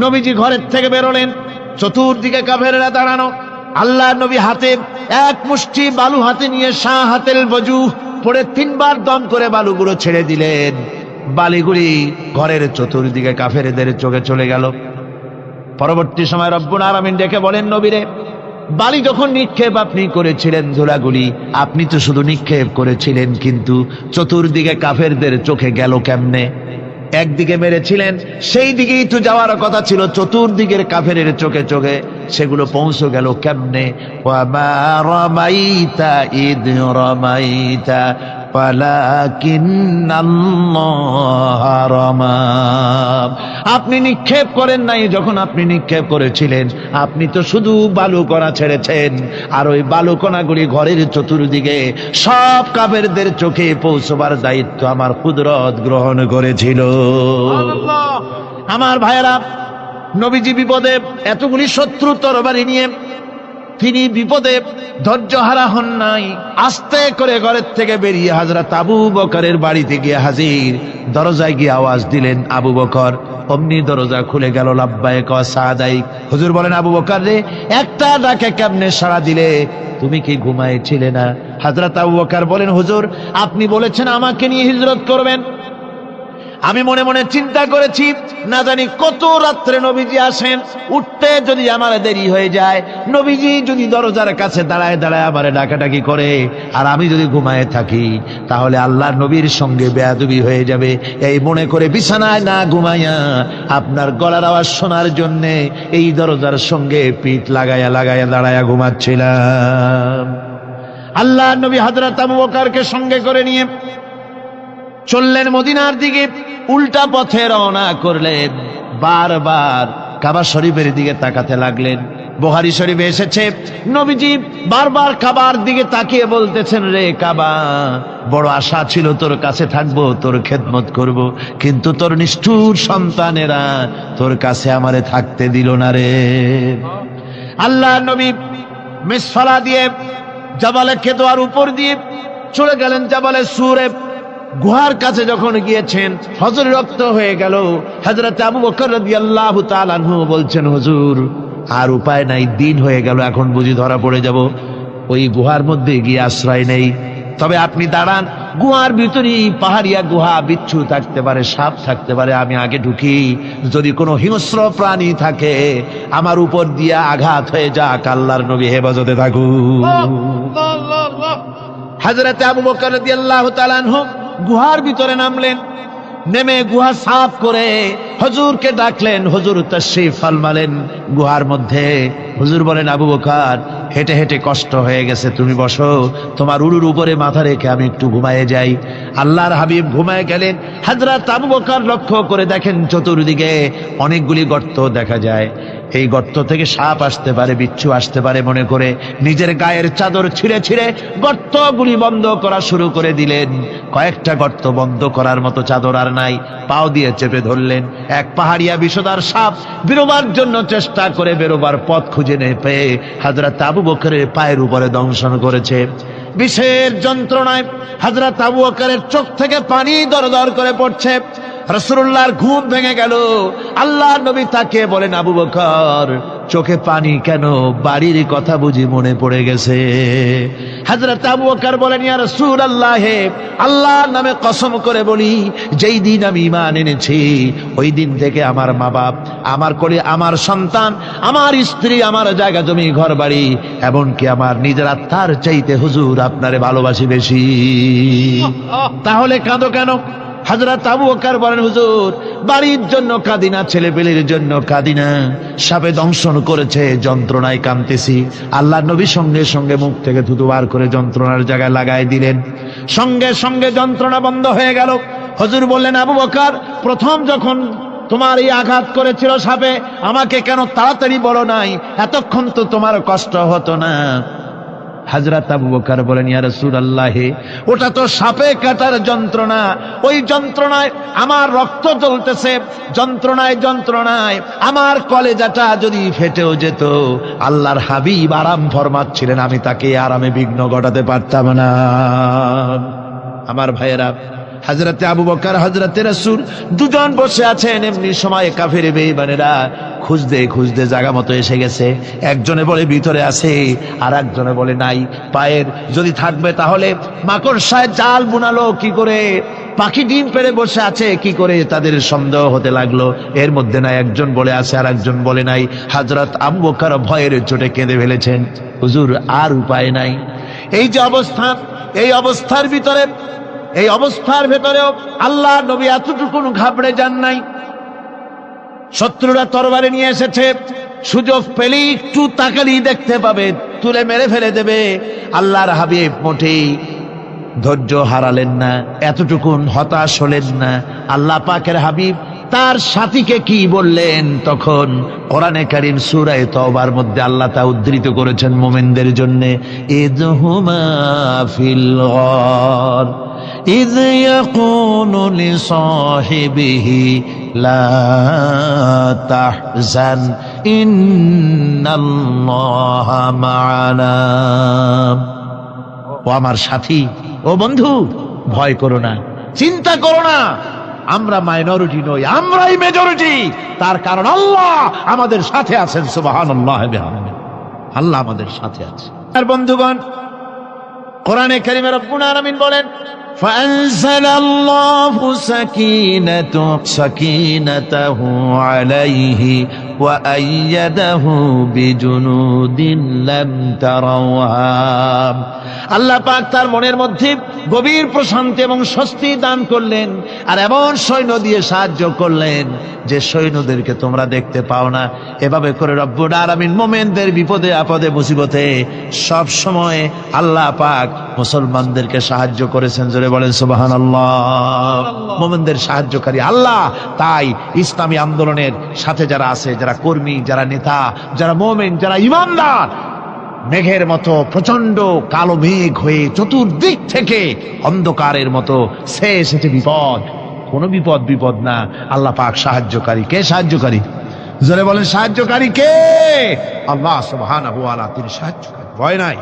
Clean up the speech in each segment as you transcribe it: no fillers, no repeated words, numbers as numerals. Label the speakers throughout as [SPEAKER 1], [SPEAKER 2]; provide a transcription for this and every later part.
[SPEAKER 1] নবীজি ঘরের থেকে বেরোলেন, চতুর্দিকে কাফেররা দাঁড়ানো। আল্লাহ নবী হাতে এক মুষ্টি বালু হাতে নিয়ে শাহ হাতেল বজু পড়ে 3 বার দম করে বালুগুলো ছেড়ে দিলেন। বালিগুলি ঘরের চতুর্দিকে কাফেরদের চোখে চলে গেল। পরবর্তী সময় রব্বুল আলামিন ডেকে বলেন, নবীরে, বালি যখন নিক্ষেপ আপনি করেছিলেন, ধুলাগুলি আপনি তো শুধু নিক্ষেপ করেছিলেন, কিন্তু চতুর্দিকে কাফেরদের চোখে গেল কেমনে? একদিকে মেরেছিলেন, সেই দিকেই তো যাওয়ার কথা ছিল, চতুর্দিকের কাফেরের চোখে চোখে সেগুলো পৌঁছে গেল কেমনে? ওয়ামা রামাইতা ইদ রামাইতা ওয়ালাকিন্নাল্লাহ রামা। আপনি নিক্ষেপ করেন নাই, যখন আপনি নিক্ষেপ করেছিলেন আপনি তো শুধু বালুকণা ছেড়েছেন, আর ওই বালুকণাগুলি ঘরের চতুর্দিকে সব কাফেরদের চোখে পৌঁছবার দায়িত্ব আমার কুদরত গ্রহণ করেছিল। আমার ভাইয়েরা, নবীজি বিপদে, এতগুলি শত্রু তরবারি নিয়ে তিনি বিপদে ধৈর্যহারা হন নাই। আস্তে করে ঘরের থেকে বেরিয়ে হযরত আবু বকরের বাড়িতে গিয়ে হাজির। দরজায় গিয়ে আওয়াজ দিলেন, আবু বকর। অমনি দরজা খুলে গেল। লাব্বাইক ওয়া সাদাইক। হুজুর বলেন, আবু বকর রে, একটা ডাকে কেমনে সাড়া দিলে? তুমি কি ঘুমাইছিলে না? হযরত আবু বকর বলেন, হুজুর, আপনি বলেছেন আমাকে নিয়ে হিজরত করবেন। আমি মনে মনে চিন্তা করেছি, না জানি কত রাত্রে নবীজি আসেন, উঠতে যদি আমার দেরি হয়ে যায়, নবীজি যদি দরজার কাছে দাঁড়ায় দাঁড়ায় আমারে ডাকাডাকি করে, আর আমি যদি ঘুমায় থাকি, তাহলে আল্লাহর নবীর সঙ্গে বেয়াদবি হয়ে যাবে। এই মনে করে বিছানায় না ঘুমাইয়া আপনার গলার আওয়াজ শোনার জন্যে এই দরজার সঙ্গে পিঠ লাগাইয়া লাগাইয়া দাঁড়াইয়া ঘুমাচ্ছিলাম। আল্লাহর নবী হযরত আবু বকরকে সঙ্গে করে নিয়ে চললেন মদিনার দিকে। উল্টা পথে রওনা করলেন। বারবার কাবা শরীফের দিকে তাকাতে লাগলেন। বুখারী শরীফে এসেছে, নবীজি বারবার কাবার দিকে তাকিয়ে বলতেছেন, রে কাবা, বড় আশা ছিল তোর কাছে থাকবো, তোর খেদমত করব, কিন্তু তোর নিষ্ঠুর সন্তানেরা তোর কাছে আমারে থাকতে দিল না রে। আল্লাহ নবী মিসফালা দিয়ে জাবালে কেদোয়ার উপর দিয়ে চলে গেলেন জাবালে সুরে। গুহার কাছে যখন গিয়েছেন, হযরত রক্ত হয়ে গেল। হযরত আবু বকর রাদিয়াল্লাহু তাআলা আনহু বলছেন, হুজুর, আর উপায় নাই, দিন হয়ে গেল, এখন বুঝি ধরা পড়ে যাব। ওই গুহার মধ্যে গিয়ে আশ্রয় নেই। তবে আপনি দাঁড়ান, গুহার ভিতরেই পাহাড়িয়া গুহা, বিচ্ছু থাকতে পারে, সাপ থাকতে পারে, আমি আগে ঢুকি। যদি কোনো হিংস্র প্রাণী থাকে আমার উপর দিয়ে আঘাত হয়ে যাক, আল্লাহর নবী হেফাজতে থাকুন। হযরত আবু বকর রাদিয়াল্লাহু তাআলা আনহু গুহার ভিতরে নামলেন। নেমে গুহা সাফ করে হুজুরকে ডাকলেন। হুজুর তাশরীফ ফরমালেন গুহার মধ্যে। হুজুর বলেন, আবু বকর, হেঁটে হেঁটে কষ্ট হয়ে গেছে, তুমি বসো, তোমার উরুর উপরে মাথা রেখে আমি একটু ঘুমায়ে যাই। আল্লাহর হাবিব ঘুমায়ে গেলেন। হযরত আবু বকর লক্ষ্য করে দেখেন চতুর্দিকে অনেকগুলি গর্ত দেখা যায়। এই গর্ত থেকে সাপ আসতে পারে, বিচ্ছু আসতে পারে মনে করে নিজের গায়ের চাদর ছিঁড়ে ছিঁড়ে গর্তগুলি বন্ধ করা শুরু করে দিলেন। কয়েকটা গর্ত বন্ধ করার মতো চাদর আর নাই, পাও দিয়ে চেপে ধরলেন। এক পাহাড়িয়া বিষধর সাপ বেরোবার জন্য চেষ্টা করে বেরোবার পথ খুঁজে না পেয়ে হযরত আবু বকরের পায়ের উপরে দংশন করেছে। বিষের যন্ত্রণায় হযরত আবু বকরের চোখ থেকে পানি দরদর করে পড়ছে। রাসূলুল্লাহর ঘুম ভেঙে গেল। আল্লাহর নবী তাকে বলেন, আবু বকর, চোখে পানি কেন? বাড়ির কথা বুঝি মনে পড়ে গেছে? হযরত আবু বকর বলেন, ইয়া রাসূলুল্লাহ, আল্লাহর নামে কসম করে বলি, যেই দিন আমি ঈমান এনেছি ওই দিন থেকে আমার মা বাপ, আমার কোলে আমার সন্তান, আমার স্ত্রী, আমার জায়গা জমি ঘর বাড়ি, এমনকি আমার নিজের আত্মার চাইতে হুজুর আপনারে ভালোবাসি বেশি। তাহলে কাঁদো কেন? হযরত আবু বকর বলেন, হুজুর, বাড়ির জন্য কাঁদি না, ছেলেপেলের জন্য কাঁদি না, সাপে দংশন করেছে, যন্ত্রণায় কাঁদতেছি। আল্লাহর নবী সঙ্গে সঙ্গে মুখ থেকে থুতু বার করে যন্ত্রণার জায়গায় লাগাই দিলেন। সঙ্গে সঙ্গে যন্ত্রণা বন্ধ হয়ে গেল। হুজুর বললেন, আবু বকর, প্রথম যখন তোমার এই আঘাত করেছিল সাপে, আমাকে কেন তাড়াতাড়ি বলো নাই? এতক্ষণ তো তোমার কষ্ট হতো না। হযরত আবু বকর বলেন, ইয়া রাসূলুল্লাহ, ওটা তো সাপে কাটার যন্ত্রণা, ওই যন্ত্রণায় আমার রক্ত জ্বলতেছে, যন্ত্রণায় যন্ত্রণায় আমার কলেজাটা যদি ফেটেও যেত। আল্লাহর হাবিব আরাম ফরমাচ্ছিলেন, আমি তাকে আরামে বিঘ্ন ঘটাতে পারতাম না। আমার ভাইয়েরা, হযরতে আবু বকর হযরতে রাসূল দুজন বসে আছেন। এমনি সময় কাফের বেঈমানেরা খুঁজতে খুঁজতে জায়গা মতো এসে গেছে। একজনে বলে ভিতরে আছে, আর একজনে বলে নাই। পায়ের যদি থাকবে তাহলে মাকড়সায় জাল বুনালো কি করে, পাখি ডিম পেড়ে বসে আছে কি করে, তাদের সন্দেহ হতে লাগলো। এর মধ্যে না একজন বলে আছে আর একজন বলে নাই। হযরত আবু বকর ভয়ের চোটে কেঁদে ফেলেছেন, হুজুর আর উপায় নাই। এই যে অবস্থা, এই অবস্থার ভেতরেও আল্লাহ নবী এতটুকু ঘাবড়ে যান নাই। শত্রুরা তরবারি নিয়ে এসেছে, সুযোগ পেলেই একটু তাকালেই দেখতে পাবে, তুলে মেরে ফেলে দেবে। আল্লাহর হাবিব মোটেই ধৈর্য হারালেন না, এতটুকুন হতাশ হলেন না। আল্লাহ পাকের হাবিব তার সাথীকে কি বললেন তখন কোরআনে কারীম সূরা তাওবার মধ্যে আল্লাহ তা উদ্ধৃত করেছেন মুমিনদের জন্য। ইযহুমা ফিল গার ইয ইয়াকুলু লিসাহিবিহি লা তাহজান ইন্নাল্লাহা মা'ানা। ও আমার সাথী, ও বন্ধু, ভয় করো না, চিন্তা করো না, আমরা মাইনরিটি নই, আমরাই মেজরিটি। তার কারণ আল্লাহ আমাদের সাথে আছেন। সুবহানাল্লাহ বিহামদিহি, আল্লাহ আমাদের সাথে আছে। আর বন্ধুগণ, কোরআনে কারীমে রব্বুল আলামিন বলেন, ফাআনজালাল্লাহু সাকিনাতাহু আলাইহি ওয়া আইয়াদাহু বিজুনুদিন লাম তারাওহা। আল্লাহ পাক তার মনের মধ্যে গভীর প্রশান্তি এবং স্বস্তি দান করলেন, আর এমন সৈন্য দিয়ে সাহায্য করলেন যে সৈন্যদেরকে তোমরা দেখতে পাও না। এভাবে করে রব্বুল আলামিন মুমিনদের বিপদে আপদে মুসিবতে সব সময় আল্লাহ পাক মুসলমানদেরকে সাহায্য করেছেন। জোরে বলেন সুবহানাল্লাহ। মুমিনদের সাহায্যকারী আল্লাহ। তাই ইসলামী আন্দোলনের সাথে যারা আছে, যারা কর্মী, যারা নেতা, যারা মুমিন, যারা ঈমানদার, মেঘের মতো প্রচন্ড কালো মেঘ হয়ে চতুর্দিক থেকে অন্ধকারের মতো সে এসেছে বিপদ, কোন বিপদ না। আল্লাহ পাক সাহায্যকারী। কে সাহায্যকারী? জোরে বলেন, সাহায্যকারী কে? আল্লাহ সুবহানাহু ওয়া তাআলা, তিনি সাহায্যকারী, ভয় নাই।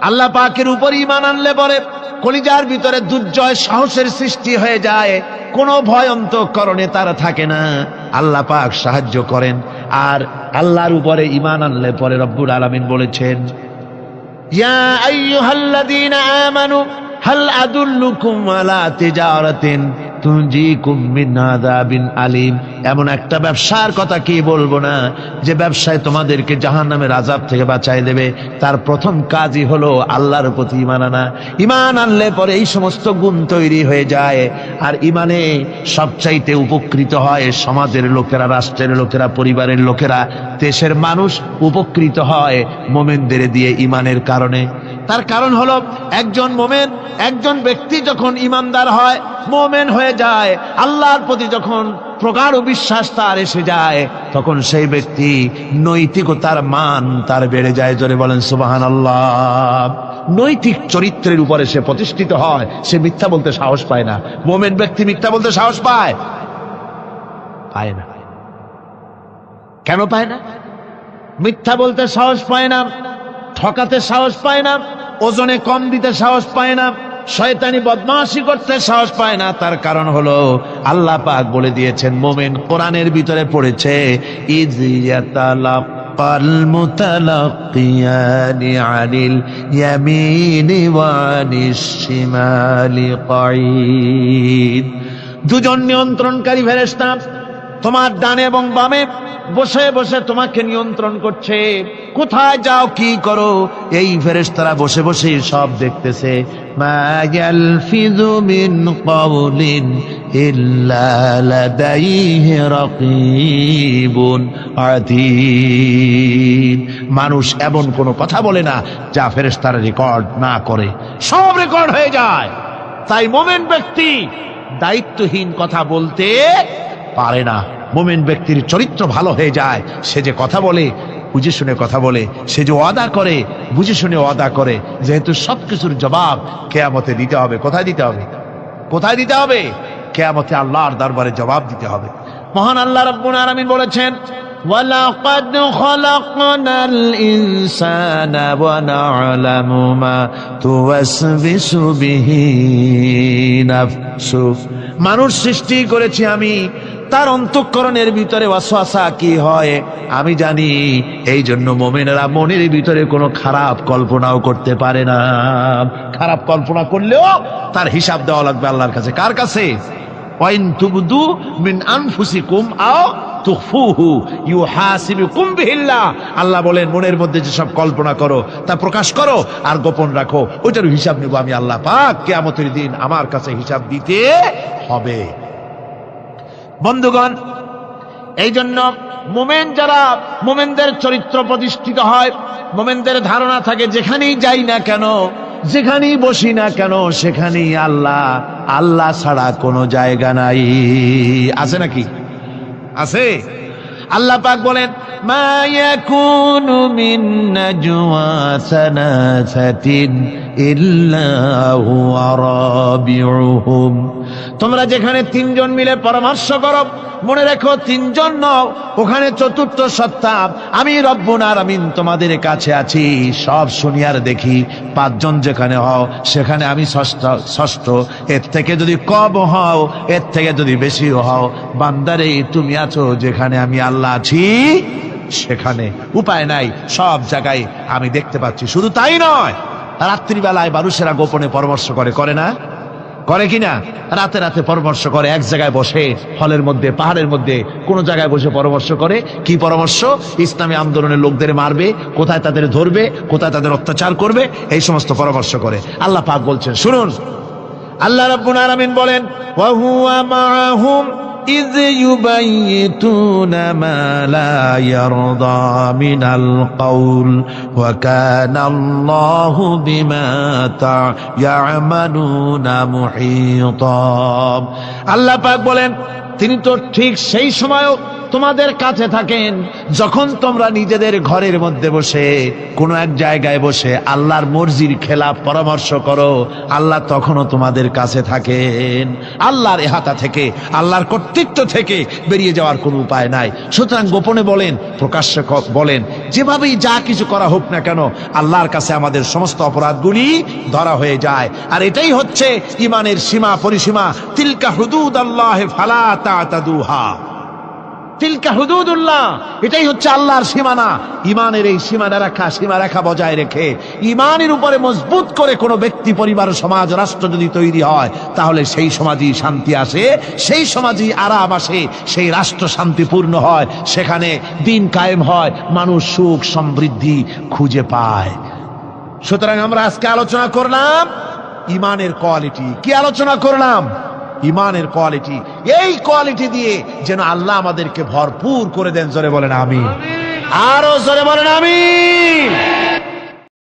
[SPEAKER 1] আল্লাহ পাকের উপর ঈমান আনলে পরে কলিজার ভিতরে দুর্জয় সাহসের সৃষ্টি হয়ে যায়, কোনো ভয় অন্তঃকরণে তার থাকে না। আল্লাহ পাক সাহায্য করেন। আর আল্লাহর উপরে ঈমান আনলে পরে রব্বুল আলামিন বলেছেন, ইয়া আইয়ুহাল্লাযীনা আমানু হাল আদুল্লুকুম আলা তিজারাতিন তুনজিকুম মিন আযাবিন আলীম। এমন একটা ব্যবসার কথা কি বলবো না যে ব্যবসায় তোমাদেরকে জাহান্নামের আযাব থেকে বাঁচায় দেবে। তার প্রথম কাজই হলো আল্লাহর প্রতি ঈমান আনা। ঈমান আনলে পরে এই সমস্ত গুণ তৈরি হয়ে যায়। আর ঈমানে সবচাইতে উপকৃত হয় সমাজের লোকেরা, রাষ্ট্রের লোকেরা, পরিবারের লোকেরা, দেশের মানুষ উপকৃত হয় মুমিনদের দিয়ে ঈমানের কারণে। তার কারণ হলো একজন মুমিন, একজন ব্যক্তি যখন ঈমানদার হয়, মুমিন হয়ে যায়, আল্লাহর প্রতি যখন প্রগাঢ় বিশ্বাস তার এসে যায়, তখন সেই ব্যক্তি নৈতিকতার মান তার বেড়ে যায়। জোরে বলেন সুবহানাল্লাহ। নৈতিক চরিত্রের উপরে সে প্রতিষ্ঠিত হয়, সে মিথ্যা বলতে সাহস পায় না। মুমিন ব্যক্তি মিথ্যা বলতে সাহস পায় না। কেন পায় না? মিথ্যা বলতে সাহস পায় না, ঠকাতে সাহস পায় না, ওজনে কম দিতে সাহস পায় না, শয়তানি বদমাশি করতে সাহস পায় না। তার কারণ হলো আল্লাহ পাক বলে দিয়েছেন, মুমিন কোরআনের ভিতরে পড়েছে, ইয ইয়াতালাক্কাল মুতালাক্কিয়ানি আনিল ইয়ামিনি ওয়া আনিশ শিমালি কাঈদ। দুজন নিয়ন্ত্রণকারী ফেরেশতা তোমার ডানে এবং বামে বসে বসে তোমাকে নিয়ন্ত্রণ করছে। কোথায় যাও, কি করো, এই ফেরেশতারা বসে বসে সব দেখতেছে। মা ইয়ালফিযু মিন কাওলিন ইল্লা লাদাইহি রাকীবুন আতীদ। মানুষ এমন কোনো কথা বলে না যা ফেরেশতারা রেকর্ড না করে, সব রেকর্ড হয়ে যায়। তাই মুমিন ব্যক্তি দায়িত্বহীন কথা বলতে পারে না। মুমিন ব্যক্তির চরিত্র ভালো হয়ে যায়। সে যে কথা বলে বুঝে শুনে কথা বলে, সে যে ওয়াদা করে বুঝে শুনে ওয়াদা করে। যেহেতু সবকিছুর জবাব কিয়ামতে দিতে হবে। কোথায় দিতে হবে? কোথায় দিতে হবে? কিয়ামতে আল্লাহর দরবারে জবাব দিতে হবে। মহান আল্লাহ রাব্বুল আলামিন বলেছেন, ওয়ালাকাদ খলাকনাল ইনসানা ওয়া না'লামু মা তুওয়াসবিসু বিহি নাফসু। মানুষ সৃষ্টি করেছি আমি, তার অন্তঃকরণের ভিতরে ওয়াসওয়াসা কি হয় আমি জানি। এই জন্য মুমিনেরা মনের ভিতরে কোনো খারাপ কল্পনাও করতে পারে না। খারাপ কল্পনা করলেও তার হিসাব দেওয়া লাগবে আল্লাহর কাছে। কার কাছে? ওয়াইন তুবদু মিন আনফুসিকুম আও তুখফুহু ইউহাসিবুকুম বিহিল্লাহ। আল্লাহ বলেন মনের মধ্যে যেসব কল্পনা করো তা প্রকাশ করো আর গোপন রাখো, ওইটার হিসাব নেব আমি আল্লাহ পাক কিয়ামতের দিন, আমার কাছে হিসাব দিতে হবে। বন্ধুগণ, এই জন্য মুমিন যারা, মুমিনদের চরিত্র প্রতিষ্ঠিত হয়, মুমিনদের ধারণা থাকে যেখানেই যাই না কেন, যেখানেই বসি না কেন, সেখানেই আল্লাহ, আল্লাহ ছাড়া কোনো জায়গা নাই। আছে নাকি? আছে। আল্লাহ পাক বলেন মা ইয়াকুনু মিন নাজওয়া সালাসাতিন ইল্লা হুয়া রাবিউহুম। তোমরা যেখানে তিনজন মিলে পরামর্শ করো, মনে রেখো তিনজন নও, ওখানে চতুর্থ সত্তা আমি রব্বুল আলামিন তোমাদের কাছে আছি। সব শুনিয়ার দেখি, পাঁচজন যেখানে হও সেখানে আমি ষষ্ঠ। এর থেকে যদি কম হও, এর থেকে যদি বেশি হও, বান্দারে তুমি আছো যেখানে আমি আল্লাহ আছি সেখানে। উপায় নাই, সব জায়গায় আমি দেখতে পাচ্ছি। শুধু তাই নয়, রাত্রিবেলায় মানুষেরা গোপনে পরামর্শ করে, করে না? করে কিনা? রাতে রাতে পরামর্শ করে, এক জায়গায় বসে, হলের মধ্যে, পাহাড়ের মধ্যে, কোন জায়গায় বসে পরামর্শ করে। কি পরামর্শ? ইসলামী আন্দোলনের লোকদের মারবে, কোথায় তাদের ধরবে, কোথায় তাদের অত্যাচার করবে, এই সমস্ত পরামর্শ করে। আল্লাহ পাক বলছেন, শুনুন, আল্লাহ রাব্বুল আলামিন বলেন ওয়া হুয়া মাআহুম إذ يبيتون ما لا يرضى من القول وكان الله بما يعملون محيطا। আল্লাহ পাক বলেন তিনি তো ঠিক সেই সময়ও তোমাদের কাছে থাকেন যখন তোমরা নিজেদের ঘরের মধ্যে বসে, কোনো এক জায়গায় বসে আল্লাহর মর্জির খেলাফ পরামর্শ করো, আল্লাহ তখনও তোমাদের কাছে থাকেন। আল্লাহর ইহাতা থেকে, আল্লাহর কর্তৃত্ব থেকে বেরিয়ে যাওয়ার কোনো উপায় নাই। সুতরাং গোপনে বলেন, প্রকাশ্যে বলেন, যেভাবেই যা কিছু করা হোক না কেন, আল্লাহর কাছে আমাদের সমস্ত অপরাধগুলি ধরা হয়ে যায়। আর এটাই হচ্ছে ঈমানের সীমা পরিসীমা। তিলকা হুদুদাল্লাহ ফালা তা'তাদুহা। তিলকা হুদুদুল্লাহ, এটাই হচ্ছে আল্লাহর সীমানা। ঈমানের এই সীমারেখা বজায় রেখে, ঈমানের উপরে মজবুত করে কোনো ব্যক্তি, পরিবার, সমাজ, রাষ্ট্র যদি তৈরি হয়, তাহলে সেই সমাজই শান্তি আসে, সেই সমাজই আরাম আসে, সেই রাষ্ট্র শান্তিপূর্ণ হয়, সেখানে দিন কায়েম হয়, মানুষ সুখ সমৃদ্ধি খুঁজে পায়। সুতরাং আমরা আজকে আলোচনা করলাম ঈমানের কোয়ালিটি। কি আলোচনা করলাম? ঈমানের কোয়ালিটি। এই কোয়ালিটি দিয়ে যেন আল্লাহ আমাদেরকে ভরপুর করে দেন। জোরে বলেন আমিন। আরো জোরে বলেন আমিন।